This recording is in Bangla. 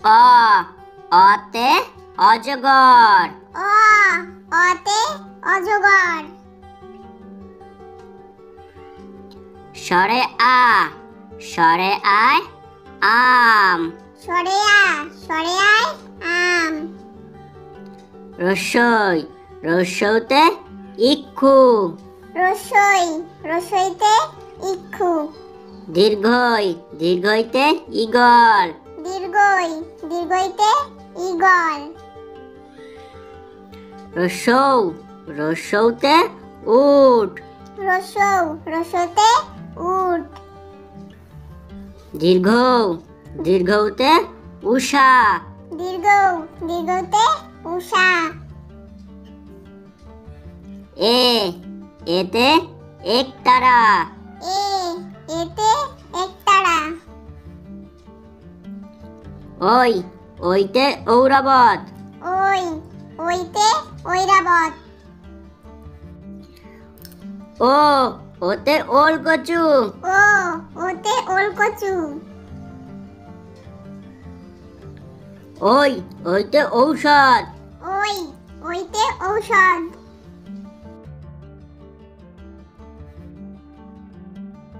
অ অতে অজগর। অ অতে অজগর। সরে আ সরে আয় আম। সরে আয় আম। রসই রসৌতে ইক্ষু। রসইতে ইক্ষু। দীর্ঘই দীর্ঘইতে ঈগল। দীর্ঘইতে ঈগল। রসৌ রসৌতে উট। রসৌতে উট। দীর্ঘ দীর্ঘৌতে উষা। দীর্ঘতে উষা। এতে একতারা। এতে একতারা। ওইতে ঔরাবত। ওইতে ঐরাবত। ওতে ওলকচু। ওতে ওলকচু। ওইতে ঔষধ। ওইতে ঔষধ।